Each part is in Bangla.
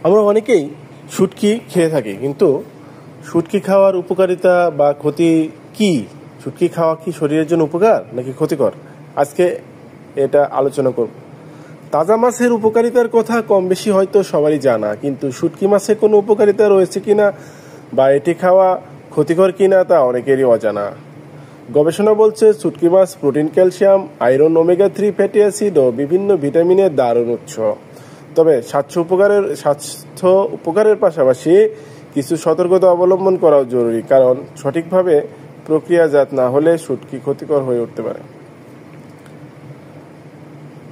আমরা অনেকেই শুটকি খেয়ে থাকি, কিন্তু শুটকি খাওয়ার উপকারিতা বা ক্ষতি কি? শুটকি খাওয়া কি শরীরের জন্য উপকার নাকি ক্ষতিকর? আজকে এটা আলোচনা করব। তাজা মাছের উপকারিতার কথা কম বেশি হয়তো সবারই জানা, কিন্তু শুটকি মাছের কোনো উপকারিতা রয়েছে কিনা বা এটি খাওয়া ক্ষতিকর কিনা তা অনেকেরই অজানা। গবেষণা বলছে শুটকি মাছ protein, calcium, iron, omega three fatty acid ও বিভিন্ন ভিটামিনের দারুণ উৎস। তবে স্বাস্থ্য উপকারের পাশাপাশি কিছু সতর্কতা অবলম্বন করাও জরুরি, কারণ সঠিকভাবে প্রক্রিয়াজাত না হলে শুটকি ক্ষতিকর হয়ে উঠতে পারে।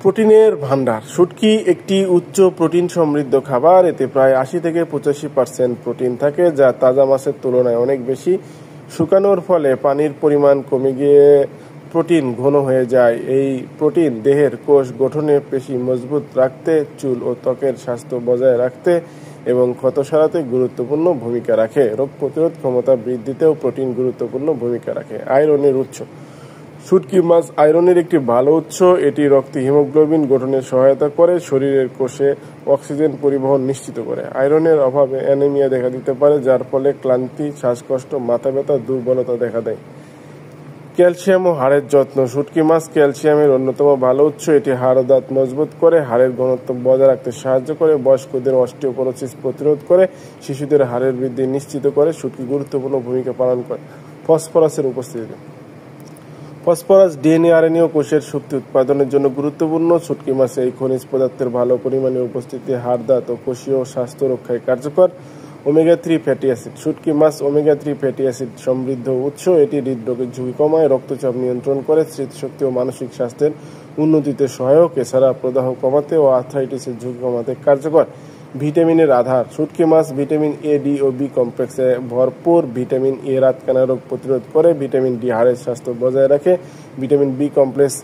প্রোটিনের ভান্ডার। শুটকি একটি উচ্চ প্রোটিন সমৃদ্ধ খাবার। এতে প্রায় 80 থেকে 85% প্রোটিন থাকে, যা তাজা মাছের তুলনায় অনেক বেশি। শুকানোর ফলে পানির পরিমাণ কমে গিয়ে প্রোটিন ঘন হয়ে যায়। এই প্রোটিন দেহের কোষ গঠনে, পেশি মজবুত রাখতে, চুল ও ত্বকের স্বাস্থ্য বজায় রাখতে এবং ক্ষত সারাতে গুরুত্বপূর্ণ ভূমিকা রাখে। রোগ প্রতিরোধ ক্ষমতা বৃদ্ধিতেও প্রোটিন গুরুত্বপূর্ণ ভূমিকা রাখে। আয়রনের উৎস। শুটকি মাছ আয়রনের একটি ভালো উৎস। এটি রক্তে হিমোগ্লোবিন গঠনে সহায়তা করে, শরীরের কোষে অক্সিজেন পরিবহন নিশ্চিত করে। আয়রনের অভাবে অ্যানিমিয়া দেখা দিতে পারে, যার ফলে ক্লান্তি, শ্বাসকষ্ট, মাথা ব্যথা, দুর্বলতা দেখা দেয়। ক্যালসিয়াম ও হাড়ের যত্ন। শুটকি মাছ ক্যালসিয়ামের অন্যতম ভালো উৎস। এটি হাড় ও দাঁত মজবুত করে, হাড়ের ঘনত্ব বজায় রাখতে সাহায্য করে, বয়স্কদের অস্টিওপোরোসিস প্রতিরোধ করে, শিশুদের হাড়ের বৃদ্ধি নিশ্চিত করে। শুটকি গুরুত্বপূর্ণ ভূমিকা পালন করে ফসফরাসের উপস্থিতিতে। ফসফরাস ডিএনএ, আরএনএ ও কোষের শক্তি উৎপাদনের জন্য গুরুত্বপূর্ণ। শুটকি মাছে এই খনিজ পদার্থের ভালো পরিমাণে উপস্থিতি হাড়, দাঁত ও কোষীয় স্বাস্থ্য রক্ষায় কার্যকর। Omega-3 fatty acid. শুটকি মাছ ওমেগা-3 ফ্যাটি অ্যাসিড সমৃদ্ধ উৎস। এটি হৃদরোগের ঝুঁকি কমায়, রক্তচাপ নিয়ন্ত্রণ করে, স্মৃতিশক্তি ও মানসিক স্বাস্থ্যের উন্নতিতে সহায়ক। এছাড়া প্রদাহ কমাতে ও আর্থ্রাইটিসের ঝুঁকি কমাতে কার্যকর। ভিটামিনের আধার। শুটকি মাছ ভিটামিন এ, ডি ও বি কমপ্লেক্সে ভরপুর। ভিটামিন এ রাতকানা রোগ প্রতিরোধ করে, ভিটামিন ডি হাড়ের স্বাস্থ্য বজায় রাখে, ভিটামিন বি কমপ্লেক্স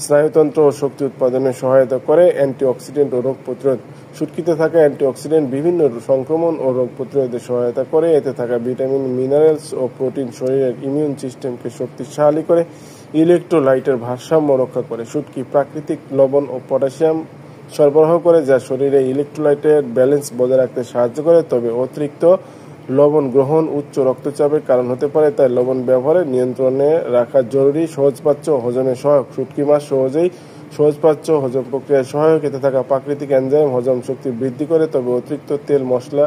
স্নায়ুতন্ত্র ও শক্তি উৎপাদনে সহায়তা করে, অ্যান্টিঅক্সিডেন্ট ও রোগ প্রতিরোধ। শুটকিতে থাকা অ্যান্টিঅক্সিডেন্ট বিভিন্ন সংক্রমণ ও রোগ প্রতিরোধে সহায়তা করে। এতে থাকা ভিটামিন, মিনারেলস ও প্রোটিন শরীরের ইমিউন সিস্টেমকে শক্তিশালী করে, ইলেকট্রোলাইটের ভারসাম্য রক্ষা করে। শুটকি প্রাকৃতিক লবণ ও পটাশিয়াম সরবরাহ করে, যা শরীরে ইলেকট্রোলাইটের ব্যালেন্স বজায় রাখতে সাহায্য করে। তবে অতিরিক্ত লবণ গ্রহণ উচ্চ রক্তচাপের কারণ হতে পারে, তাই লবণ ব্যবহারে নিয়ন্ত্রণে রাখা জরুরি। সহজপাচ্য ও হজমে সহায়ক। শুটকি মাছ সহজপাচ্য, হজম প্রক্রিয়ায় সহায়ক। এতে থাকা প্রাকৃতিক এনজাইম হজম শক্তি বৃদ্ধি করে। তবে অতিরিক্ত তেল মশলা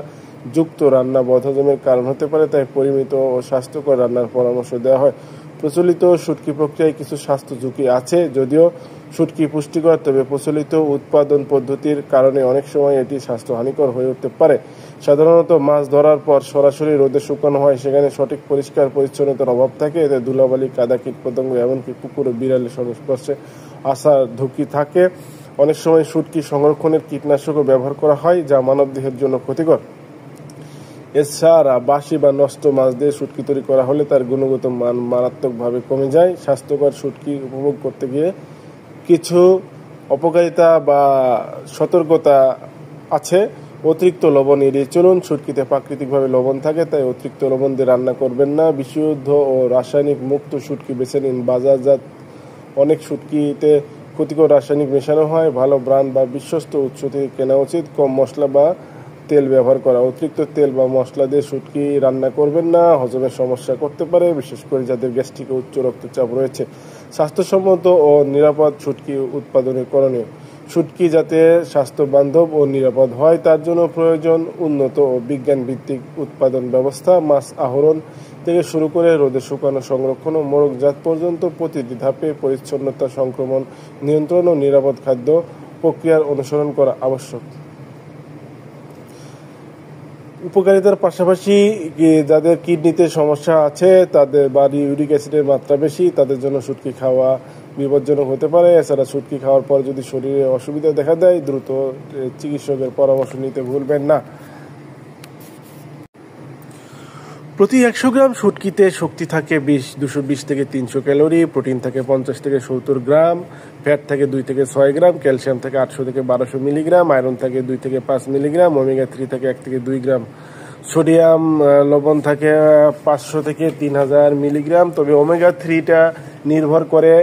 যুক্ত রান্না বদহজমের কারণ হতে পারে, তাই পরিমিত ও স্বাস্থ্যকর রান্নার পরামর্শ দেওয়া হয়। প্রচলিত শুটকি প্রক্রিয়ায় কিছু স্বাস্থ্য ঝুঁকি আছে। যদিও শুটকি পুষ্টিকর, তবে প্রচলিত উৎপাদন পদ্ধতির কারণে অনেক সময় এটি স্বাস্থ্যহানিকর হয়ে উঠতে পারে। সাধারণত মাছ ধরার পর সরাসরি রোদে শুকানো হয়, সেখানে সঠিক পরিষ্কার পরিচ্ছন্নতার অভাব থাকে। এতে ধুলাবালি, কাদা, কীটপতঙ্গ, এমনকি কুকুর ও বিড়ালের সংস্পর্শে আসার ঝুঁকি থাকে। অনেক সময় শুটকি সংরক্ষণের কীটনাশকও ব্যবহার করা হয়, যা মানবদেহের জন্য ক্ষতিকর। এছাড়া বাসি বা নষ্ট মাছ দিয়ে শুটকি তৈরি করা হলে তার গুণগত মান মারাত্মকভাবে কমে যায়। স্বাস্থ্যকর শুটকি উপভোগ করতে গিয়ে কিছু অপকারিতা বা সতর্কতা আছে। অতিরিক্ত লবণ এড়িয়ে চলুন। শুটকিতে প্রাকৃতিকভাবে লবণ থাকে, তাই অতিরিক্ত লবণ দিয়ে রান্না করবেন না। বিশুদ্ধ ও রাসায়নিক মুক্ত শুটকি বেছে নিন। বাজারজাত অনেক শুটকিতে ক্ষতিকর রাসায়নিক মেশানো হয়। ভালো ব্র্যান্ড বা বিশ্বস্ত উৎস থেকে কেনা উচিত। কম মশলা বা তেল ব্যবহার করা। অতিরিক্ত তেল বা মশলা দিয়ে শুটকি রান্না করবেন না, হজমের সমস্যা করতে পারে, বিশেষ করে যাদের গ্যাস্ট্রিক ও উচ্চ রক্তচাপ রয়েছে। স্বাস্থ্যসম্মত ও নিরাপদ শুটকি উৎপাদনের করণীয়। শুটকি যাতে স্বাস্থ্য বান্ধব ও নিরাপদ হয়, তার জন্য প্রয়োজন উন্নত ও বিজ্ঞান ভিত্তিক উৎপাদন ব্যবস্থা। মাছ আহরণ থেকে শুরু করে রোদে শুকানো, সংরক্ষণ ও মোড়কজাত পর্যন্ত প্রতিটি ধাপে পরিচ্ছন্নতা, সংক্রমণ নিয়ন্ত্রণ ও নিরাপদ খাদ্য প্রক্রিয়ার অনুসরণ করা আবশ্যক। উপকারিতার পাশাপাশি যাদের কিডনিতে সমস্যা আছে, তাদের বা ইউরিক অ্যাসিডের মাত্রা বেশি, তাদের জন্য শুটকি খাওয়া বিপজ্জনক হতে পারে। এছাড়া শুটকি খাওয়ার পর যদি শরীরে অসুবিধা দেখা দেয়, দ্রুত চিকিৎসকের পরামর্শ নিতে ভুলবেন না। প্রতি 100 গ্রাম শুটকিতে শক্তি থাকে 220 থেকে 300 ক্যালোরি, প্রোটিন থাকে 50 থেকে 70 গ্রাম, ফ্যাট থাকে 2 থেকে 6 গ্রাম, ক্যালসিয়াম থাকে 800 থেকে 1200 মিলিগ্রাম, আয়রন থাকে 2 থেকে 5 মিলিগ্রাম, ওমেগা-3 থাকে 1 থেকে 2 গ্রাম, সোডিয়াম লবণ থাকে 500 থেকে 3000 মিলিগ্রাম। তবে ওমেগা-3টা নির্ভর করে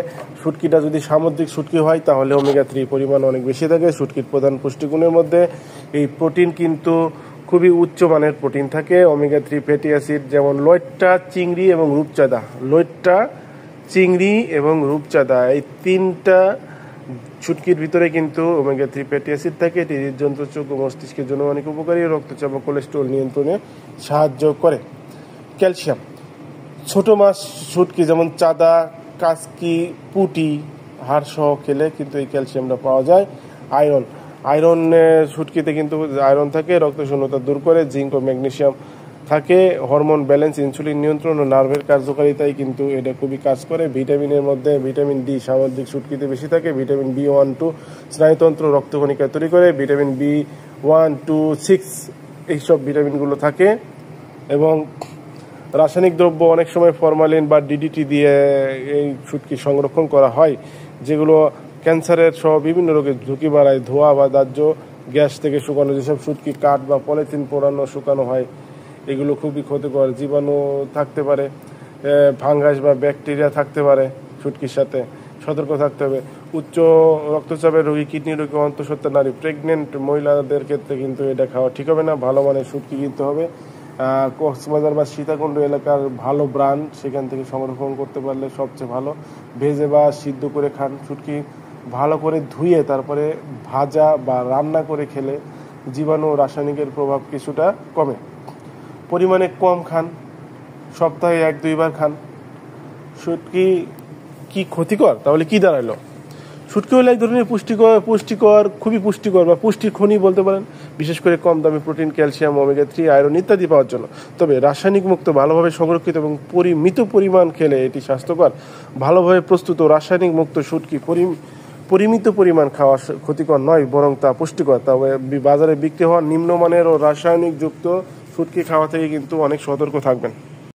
শুটকিটা যদি সামুদ্রিক শুটকি হয় তাহলে ওমেগা 3 পরিমাণ অনেক বেশি থাকে। শুটকির প্রধান পুষ্টিগুণের মধ্যে এই প্রোটিন কিন্তু খুবই উচ্চমানের প্রোটিন থাকে। ওমেগা 3 ফ্যাটি অ্যাসিড যেমন লইট্টা, চিংড়ি এবং রূপচাঁদা, লইট্টা, চিংড়ি এবং রূপচাঁদা এই তিনটা শুটকির ভিতরে কিন্তু ওমেগা 3 ফ্যাটি অ্যাসিড থাকে। এটি হৃদযন্ত্র, চোখ ও মস্তিষ্কের জন্য অনেক উপকারী, রক্তচাপ ও কোলেস্টেরল নিয়ন্ত্রণে সাহায্য করে। ক্যালসিয়াম, ছোট মাছ শুটকি যেমন চাঁদা, কাসকি, পুঁটি, হাড় সহ খেলে কিন্তু এই ক্যালসিয়ামটা পাওয়া যায়। আয়রন, আয়রন শুটকিতে কিন্তু আয়রন থাকে, রক্ত শূন্যতা দূর করে। জিঙ্ক ও ম্যাগনেসিয়াম থাকে, হরমোন ব্যালেন্স, ইনসুলিন নিয়ন্ত্রণ ও নার্ভের কার্যকারিতায় কিন্তু এটা খুবই কাজ করে। ভিটামিনের মধ্যে ভিটামিন ডি সামুদ্রিক শুটকিতে বেশি থাকে। ভিটামিন B1-2 স্নায়ুতন্ত্র, রক্তকণিকা তৈরি করে। ভিটামিন B1-2-6 এইসব ভিটামিনগুলো থাকে। এবং রাসায়নিক দ্রব্য অনেক সময় ফরমালিন বা ডিডিটি দিয়ে এই শুটকি সংরক্ষণ করা হয়, যেগুলো ক্যান্সারের সহ বিভিন্ন রোগের ঝুঁকি বাড়ায়। ধোঁয়া বা দাহ্য গ্যাস থেকে শুকানো যেসব শুটকি কাঠ বা পলিথিন পোড়ানো শুকানো হয়, এগুলো খুবই ক্ষতিকর। জীবাণু থাকতে পারে, ফাঙ্গাস বা ব্যাকটেরিয়া থাকতে পারে শুটকির সাথে, সতর্ক থাকতে হবে। উচ্চ রক্তচাপের রোগী, কিডনি রোগী, অন্তঃসত্ত্বা নারী, প্রেগনেন্ট মহিলাদের ক্ষেত্রে কিন্তু এটা খাওয়া ঠিক হবে না। ভালো মানের শুটকি কিনতে হবে। কক্সবাজার বা সীতাকুণ্ড এলাকার ভালো ব্রান্ড, সেখান থেকে সংরক্ষণ করতে পারলে সবচেয়ে ভালো। ভেজে বা সিদ্ধ করে খান। শুটকি ভালো করে ধুয়ে তারপরে ভাজা বা রান্না করে খেলে জীবাণু ও রাসায়নিকের প্রভাব কিছুটা কমে। পরিমাণে কম খান, সপ্তাহে 1-2 বার খান। শুটকি কি ক্ষতিকর? তাহলে কি দাঁড়ালো? শুটকি হলো এক ধরনের পুষ্টিকর খুবই পুষ্টিকর বা পুষ্টির খনি বলতে পারেন, বিশেষ করে কম দামে প্রোটিন, ক্যালসিয়াম, ওমেগা 3, আয়রন ইত্যাদি পাওয়ার জন্য। তবে রাসায়নিক মুক্ত, ভালোভাবে সংরক্ষিত এবং পরিমিত পরিমাণ খেলে এটি স্বাস্থ্যকর। ভালোভাবে প্রস্তুত ও রাসায়নিক মুক্ত শুটকি পরিমিত পরিমাণ খাওয়া ক্ষতিকর নয়, বরং তা পুষ্টিকর। তবে বাজারে বিক্রি হওয়া নিম্নমানের ও রাসায়নিক যুক্ত শুটকি খাওয়া থেকে কিন্তু অনেক সতর্ক থাকবেন।